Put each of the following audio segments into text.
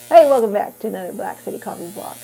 Hey, welcome back to another Black City Coffee vlog.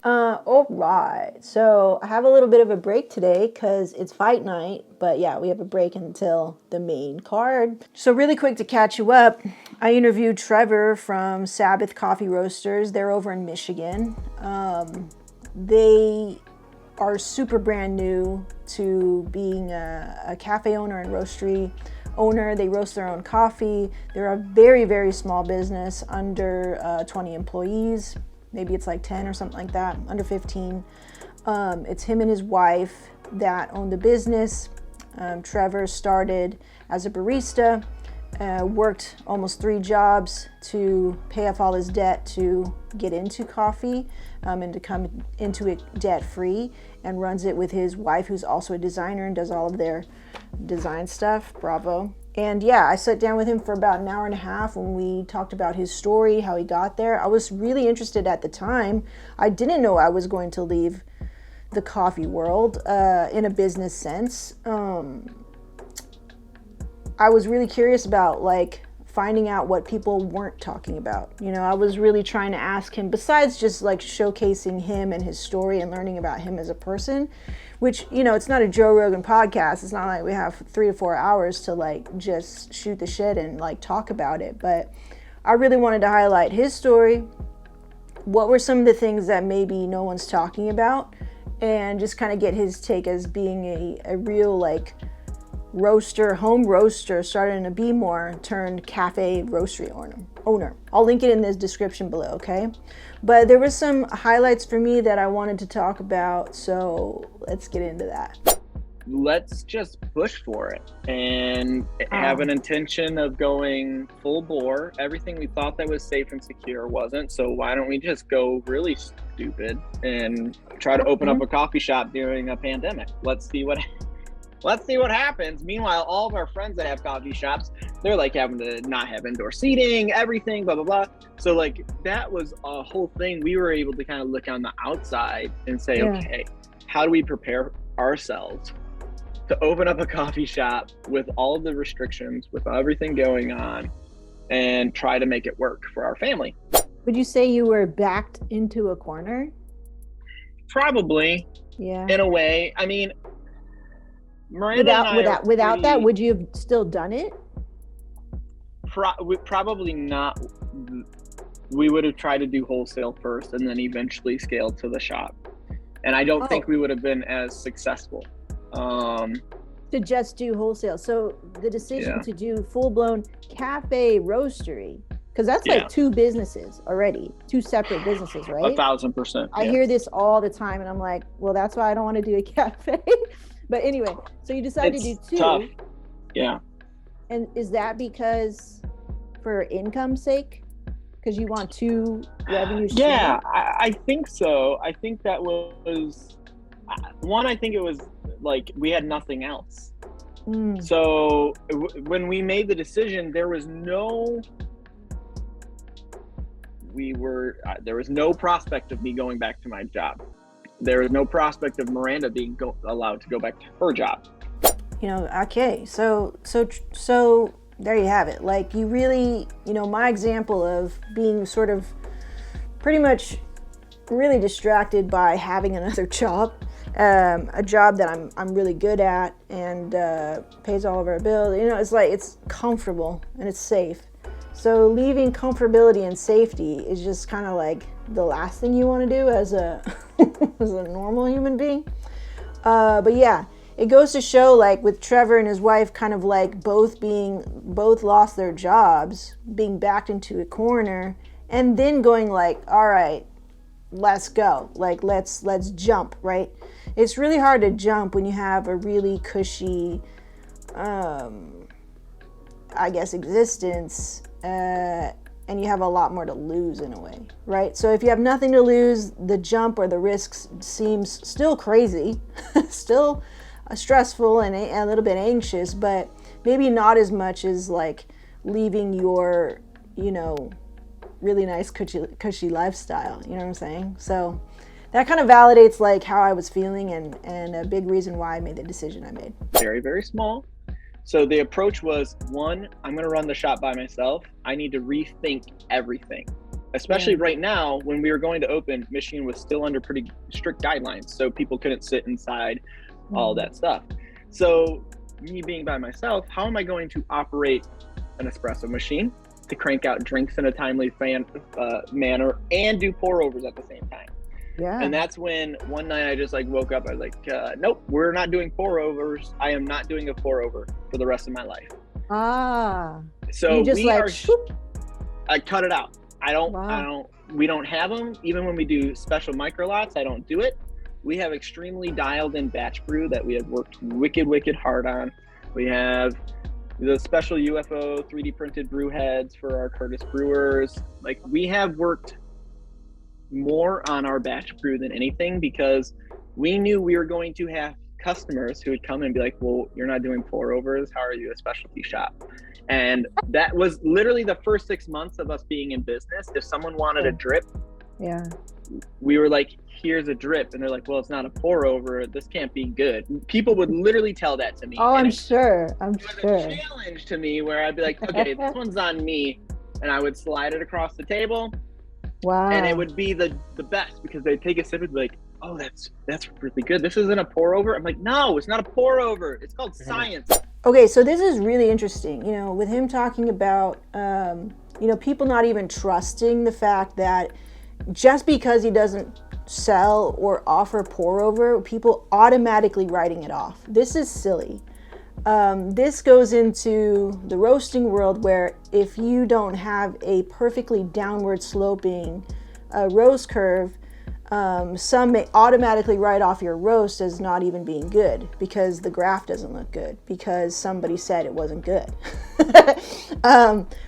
All right, so I have a little bit of a break today because it's fight night, but yeah, we have a break until the main card. So really quick to catch you up, I interviewed Trevor from Sabbath Coffee Roasters. They're over in Michigan. They are super brand new to being a cafe owner and roastery owner. They roast their own coffee. They're a very, very small business, under 20 employees. Maybe it's like 10 or something like that, under 15. It's him and his wife that own the business. Trevor started as a barista, worked almost 3 jobs to pay off all his debt to get into coffee and to come into it debt-free, and runs it with his wife, who's also a designer and does all of their design stuff. Bravo. And yeah, I sat down with him for about an hour and a half when we talked about his story, how he got there. I was really interested at the time. I didn't know I was going to leave the coffee world in a business sense. I was really curious about finding out what people weren't talking about. You know, I was really trying to ask him, besides just showcasing him and his story and learning about him as a person, which, you know, it's not a Joe Rogan podcast. It's not like we have 3 to 4 hours to just shoot the shit and talk about it. But I really wanted to highlight his story. What were some of the things that maybe no one's talking about, and just kind of get his take as being a real roaster, home roaster, started in a B-more turned cafe roastery owner. I'll link it in the description below, okay? But there were some highlights for me that I wanted to talk about, so let's get into that. Let's just push for it and have an intention of going full bore. Everything we thought that was safe and secure wasn't, so why don't we just go really stupid and try to open up a coffee shop during a pandemic? Let's see what happens. Meanwhile, all of our friends that have coffee shops, they're having to not have indoor seating, everything, blah, blah, blah. So that was a whole thing. We were able to kind of look on the outside and say, okay, how do we prepare ourselves to open up a coffee shop with all of the restrictions, with everything going on, and try to make it work for our family? Would you say you were backed into a corner? Probably. Yeah. In a way. I mean, Miranda without that, would you have still done it? Probably not. We would have tried to do wholesale first and then eventually scale to the shop. And I don't think we would have been as successful. To just do wholesale. So the decision to do full-blown cafe roastery, because that's 2 businesses already, 2 separate businesses, right? 1,000%. I hear this all the time, and I'm like, well, that's why I don't want to do a cafe. But anyway, so you decided to do 2. Tough. Yeah. And is that because for income's sake? Because you want 2 revenue streams? Yeah, I think so. I think that was one. I think it was we had nothing else. So when we made the decision, there was no prospect of me going back to my job. There was no prospect of Miranda being allowed to go back to her job. You know, okay, so there you have it. You really, my example of being sort of pretty much really distracted by having another job, a job that I'm really good at and pays all of our bills. It's comfortable and it's safe. So leaving comfortability and safety is just kind of the last thing you want to do as a as a normal human being. But yeah, it goes to show with Trevor and his wife kind of both lost their jobs, being backed into a corner, and then going all right, let's go. Let's jump, right? It's really hard to jump when you have a really cushy existence, and you have a lot more to lose in a way, right? So if you have nothing to lose, the jump or the risks seems still crazy, still stressful and a little bit anxious, but maybe not as much as leaving your, really nice cushy lifestyle, you know what I'm saying? So that kind of validates how I was feeling and a big reason why I made the decision I made. Very, very small. So the approach was, 1, I'm going to run the shop by myself. I need to rethink everything. especially right now when we were going to open, Michigan was still under pretty strict guidelines. So people couldn't sit inside, all that stuff. So me being by myself, how am I going to operate an espresso machine to crank out drinks in a timely manner and do pour overs at the same time? Yeah. And that's when one night I just like woke up. I was like, nope, we're not doing pour overs. I am not doing a pour over for the rest of my life. So you just I cut it out. We don't have them. Even when we do special micro lots, I don't do it. We have extremely dialed in batch brew that we have worked wicked hard on. We have the special UFO 3D printed brew heads for our Curtis brewers. Like, we have worked more on our batch brew than anything, because we knew we were going to have customers who would come and be like, well, you're not doing pour overs, how are you a specialty shop? And that was literally the first 6 months of us being in business. If someone wanted a drip, we were like, here's a drip, and they're like, well, it's not a pour over, this can't be good. People would literally tell that to me. I'm sure. It was a challenge to me where I'd be like, okay, this one's on me, and I would slide it across the table. Wow. And it would be the best, because they'd take a sip and be like, oh, that's really good. This isn't a pour over. I'm like, no, it's not a pour over. It's called science. Okay, so this is really interesting, with him talking about, people not even trusting the fact that just because he doesn't sell or offer pour over, people automatically writing it off. This is silly. This goes into the roasting world, where if you don't have a perfectly downward sloping roast curve, some may automatically write off your roast as not even being good because the graph doesn't look good, because somebody said it wasn't good,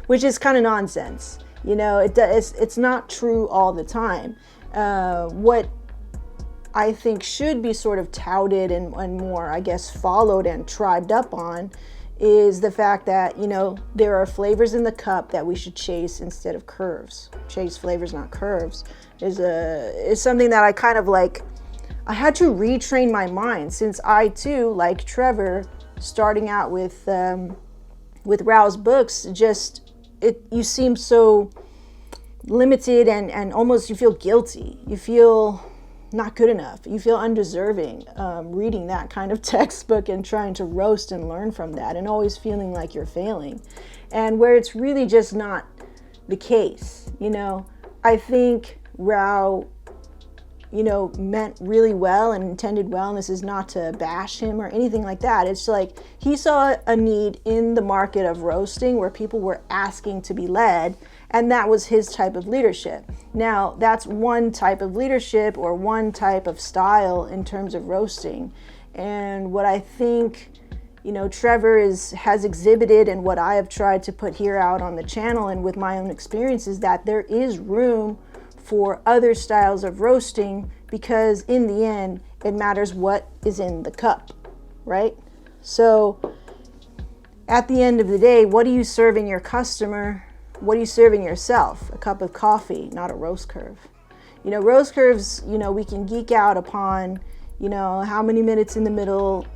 which is kind of nonsense. It's not true all the time. What I think should be sort of touted and more, I guess, followed and tribed up on is the fact that, there are flavors in the cup that we should chase instead of curves. Chase flavors, not curves, is something that I kind of like, I had to retrain my mind, since I too, like Trevor, starting out with Rao's books, you seem so limited and almost you feel guilty. You feel not good enough. You feel undeserving reading that kind of textbook and trying to roast and learn from that, and always feeling like you're failing, and where it's really just not the case. I think Rao, meant really well and intended well, and this is not to bash him or anything like that. It's like he saw a need in the market of roasting where people were asking to be led, and that was his type of leadership. Now, that's one type of leadership or one type of style in terms of roasting. And what I think, Trevor has exhibited, and what I have tried to put here out on the channel and with my own experience, is that there is room for other styles of roasting, because in the end, it matters what is in the cup, right? So at the end of the day, what are you serving your customer? What are you serving yourself? A cup of coffee, not a roast curve. Roast curves, we can geek out upon, how many minutes in the middle,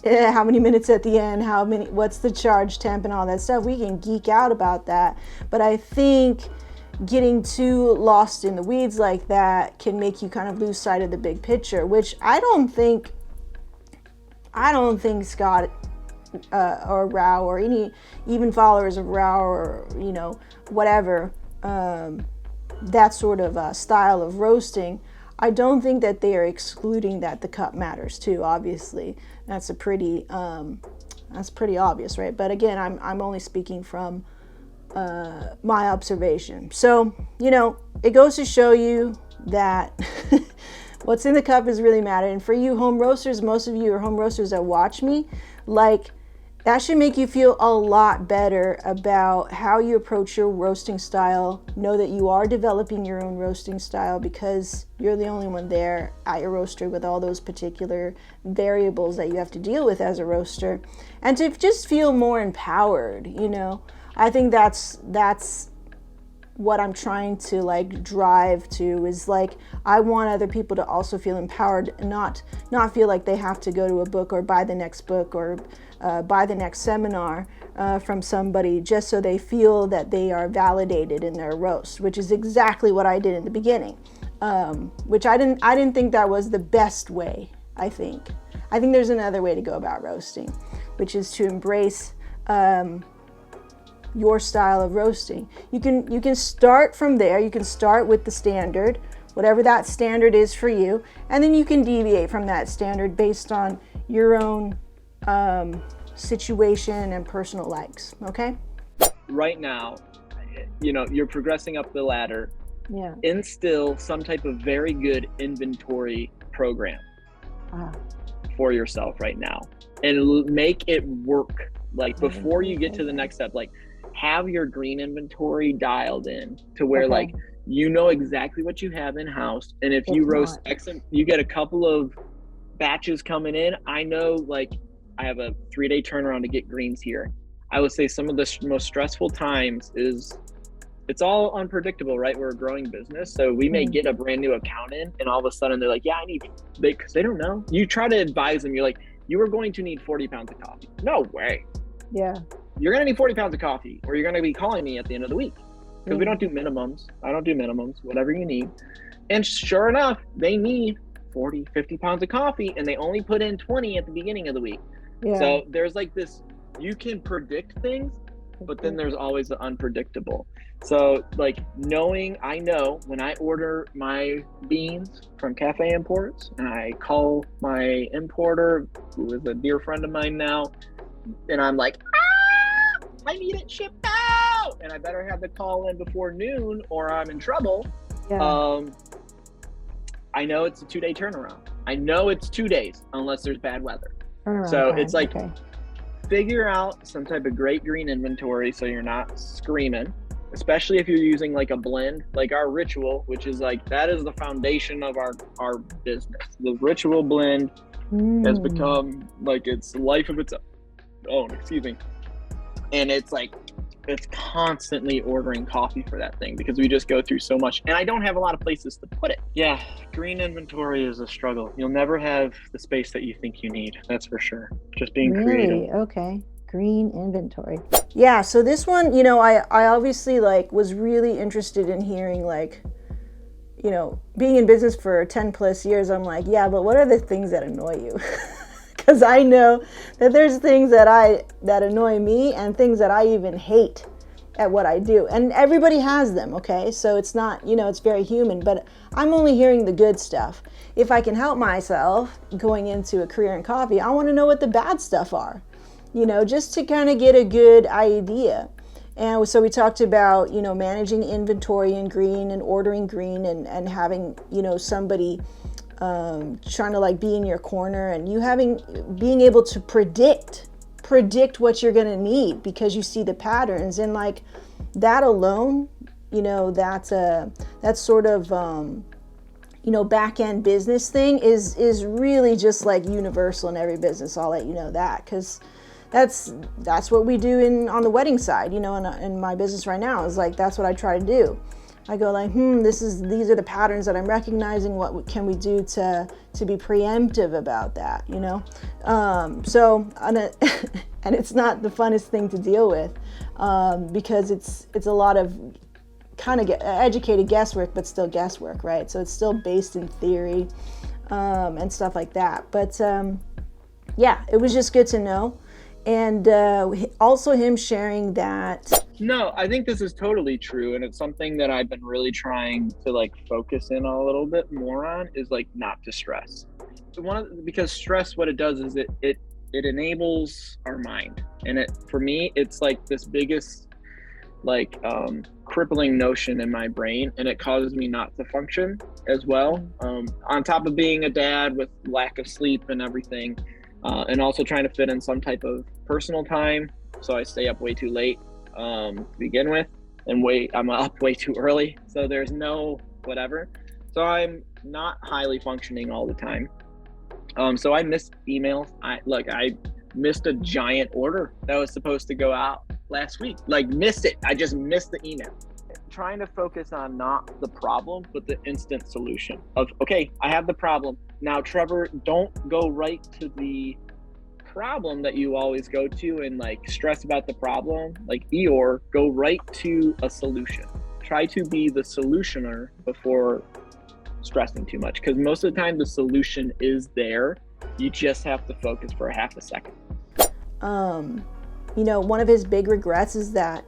how many minutes at the end, what's the charge temp and all that stuff. We can geek out about that. But I think getting too lost in the weeds like that can make you kind of lose sight of the big picture, which I don't think Scott or Rao or any even followers of Rao or whatever, that sort of style of roasting, I don't think that they are excluding that the cup matters too. Obviously, that's pretty obvious, right? But again, I'm only speaking from my observation. So it goes to show you that what's in the cup is really matter. And for you home roasters, most of you are home roasters that watch me, like, that should make you feel a lot better about how you approach your roasting style. Know that you are developing your own roasting style, because you're the only one there at your roaster with all those particular variables that you have to deal with as a roaster, and to just feel more empowered. I think that's what I'm trying to like drive to is like, I want other people to also feel empowered, not feel like they have to go to a book or buy the next book or buy the next seminar from somebody just so they feel that they are validated in their roast, which is exactly what I did in the beginning, which I didn't think that was the best way. I think there's another way to go about roasting, which is to embrace your style of roasting. You can start from there. You can start with the standard, whatever that standard is for you, and then you can deviate from that standard based on your own situation and personal likes. Okay? Right now, you're progressing up the ladder. Yeah. Instill some type of very good inventory program for yourself right now, and make it work. Like before you get to the next step, like have your green inventory dialed in to where like exactly what you have in house, and if you roast X, you get a couple of batches coming in. I know, like I have a 3-day turnaround to get greens here. I would say some of the most stressful times is it's all unpredictable, right? We're a growing business, so we may get a brand new account in, and all of a sudden they're like, "Yeah, because they don't know." You try to advise them. You're like, "You are going to need 40 pounds of coffee." No way. Yeah. You're going to need 40 pounds of coffee, or you're going to be calling me at the end of the week, because we don't do minimums. I don't do minimums. Whatever you need. And sure enough, they need 40, 50 pounds of coffee, and they only put in 20 at the beginning of the week. Yeah. So there's like this. You can predict things, but then there's always the unpredictable. So like I know when I order my beans from Cafe Imports and I call my importer, who is a dear friend of mine now, and I'm like, I need it shipped out, and I better have the call in before noon or I'm in trouble. Yeah. I know it's a 2-day turnaround. I know it's 2 days unless there's bad weather. So it's like, figure out some type of great green inventory so you're not screaming, especially if you're using like a blend, like our Ritual, which is like, that is the foundation of our business. The Ritual blend has become like its life of its own, and it's like, it's constantly ordering coffee for that thing because we just go through so much, and I don't have a lot of places to put it. Yeah, green inventory is a struggle. You'll never have the space that you think you need. That's for sure. Just being creative. Okay. Green inventory. Yeah. So this one, I obviously like was really interested in hearing like, being in business for 10 plus years, I'm like, yeah, but what are the things that annoy you? Because I know that there's things that annoy me and things that I even hate at what I do. And everybody has them, okay? So it's not, it's very human, but I'm only hearing the good stuff. If I can help myself going into a career in coffee, I want to know what the bad stuff are, just to kind of get a good idea. And so we talked about, managing inventory in green and ordering green and having, somebody trying to like be in your corner, and you being able to predict what you're going to need because you see the patterns, and like that alone, that's sort of back end business thing is really just like universal in every business. I'll let you know that, because that's what we do on the wedding side, in my business right now, is like, that's what I try to do. I go like, these are the patterns that I'm recognizing. What can we do to be preemptive about that, and it's not the funnest thing to deal with, because it's a lot of kind of educated guesswork, but still guesswork, right? So it's still based in theory, and stuff like that. But yeah, it was just good to know. And also him sharing that. No, I think this is totally true. And it's something that I've been really trying to like focus in a little bit more on, is like not to stress. Because stress, what it does is it enables our mind. And for me, it's like this biggest like crippling notion in my brain, and it causes me not to function as well. On top of being a dad with lack of sleep and everything, and also trying to fit in some type of personal time. So I stay up way too late to begin with, and I'm up way too early. So there's no whatever. So I'm not highly functioning all the time. So I missed emails. I missed a giant order that was supposed to go out last week. Like, missed it. I just missed the email. trying to focus on not the problem, but the instant solution of, okay, I have the problem. Now, Trevor, don't go right to the problem that you always go to and like stress about the problem. Like Eeyore, go right to a solution. Try to be the solutioner before stressing too much, because most of the time the solution is there. You just have to focus for a half a second. You know, one of his big regrets is that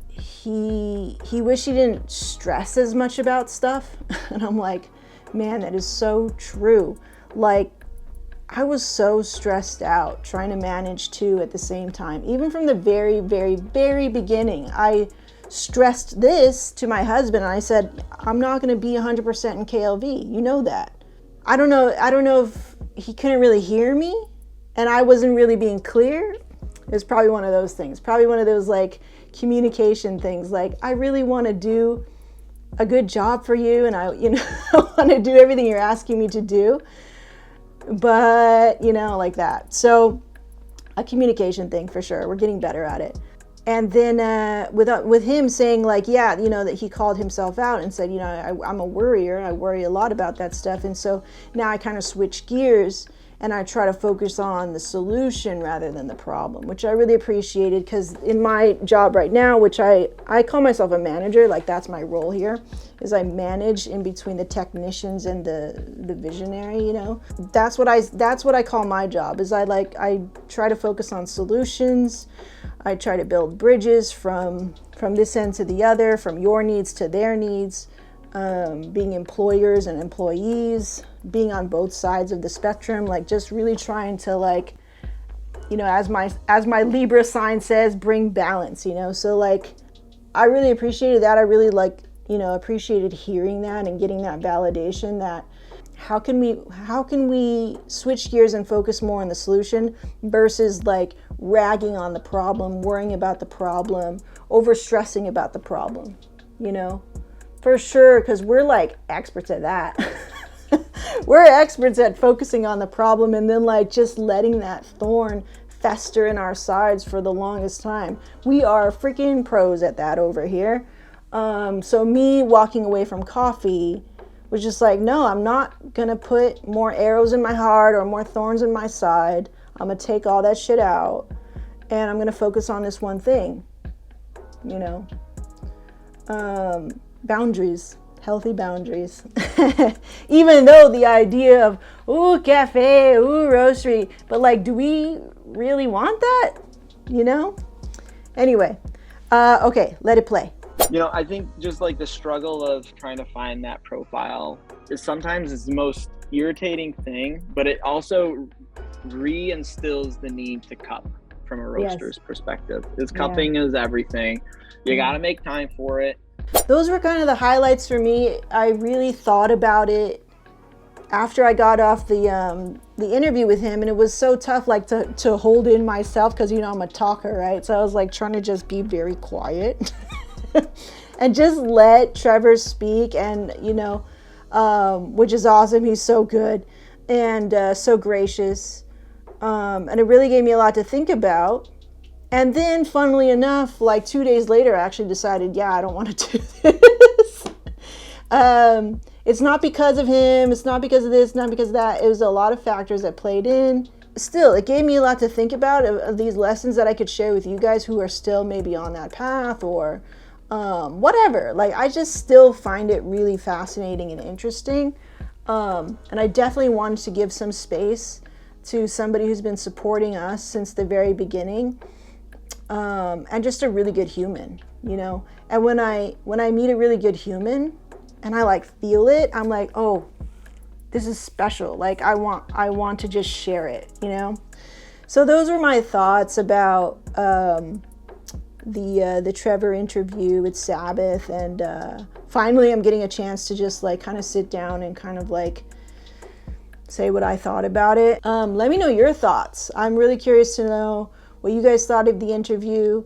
he wished he didn't stress as much about stuff. And I'm like, man, that is so true. Like, I was so stressed out trying to manage two at the same time. Even from the very, very, very beginning, I stressed this to my husband, and I said, I'm not going to be 100% in KLV. You know that. I don't know if he couldn't really hear me and I wasn't really being clear. It was probably one of those things. Probably one of those like communication things. Like, I really want to do a good job for you, and I want to do everything you're asking me to do. But, like that. So a communication thing for sure. We're getting better at it. And then with him saying like, yeah, that he called himself out and said, I'm a worrier. I worry a lot about that stuff. And so now I kind of switch gears and I try to focus on the solution rather than the problem, which I really appreciated, because in my job right now, which I call myself a manager, like that's my role here, is I manage in between the technicians and the visionary, That's what I call my job, is I try to focus on solutions. I try to build bridges from this end to the other, from your needs to their needs, being employers and employees, being on both sides of the spectrum, like just really trying to like, as my Libra sign says, bring balance, So like, I really appreciated that. I really appreciated hearing that and getting that validation that how can we switch gears and focus more on the solution versus like ragging on the problem, worrying about the problem, over stressing about the problem, for sure, because we're like experts at that. We're experts at focusing on the problem and then like just letting that thorn fester in our sides for the longest time. We are freaking pros at that over here. So me walking away from coffee was just like, no, I'm not gonna put more arrows in my heart or more thorns in my side. I'm gonna take all that shit out and I'm gonna focus on this one thing, boundaries. Healthy boundaries. Even though the idea of, ooh, cafe, ooh, roastery, but like, do we really want that? Anyway, okay, let it play. I think just like the struggle of trying to find that profile is sometimes the most irritating thing, but it also reinstills the need to cup from a roaster's perspective. Cupping is everything. You got to make time for it. Those were kind of the highlights for me. I really thought about it after I got off the interview with him, and it was so tough, like to hold in myself, because I'm a talker, right? So I was like trying to just be very quiet and just let Trevor speak, and which is awesome. He's so good and so gracious, and it really gave me a lot to think about. And then, funnily enough, like 2 days later, I actually decided, yeah, I don't want to do this. It's not because of him. It's not because of this, not because of that. It was a lot of factors that played in. Still, it gave me a lot to think about of these lessons that I could share with you guys who are still maybe on that path or whatever. Like, I just still find it really fascinating and interesting. And I definitely wanted to give some space to somebody who's been supporting us since the very beginning. And just a really good human, and when I meet a really good human and I like feel it, I'm like, oh, this is special. Like I want to just share it, So those were my thoughts about, the Trevor interview with Sabbath. And, finally I'm getting a chance to just like kind of sit down and kind of like say what I thought about it. Let me know your thoughts. I'm really curious to know what you guys thought of the interview,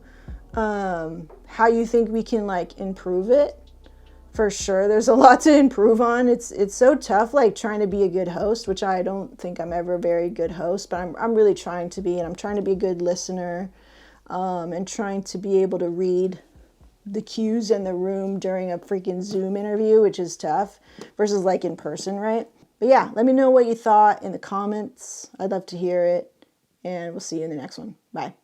how you think we can like improve it. For sure, there's a lot to improve on. It's so tough, like trying to be a good host, which I don't think I'm ever a very good host, but I'm really trying to be, and I'm trying to be a good listener, and trying to be able to read the cues in the room during a freaking Zoom interview, which is tough, versus like in person, right? But yeah, let me know what you thought in the comments. I'd love to hear it, and we'll see you in the next one. Bye.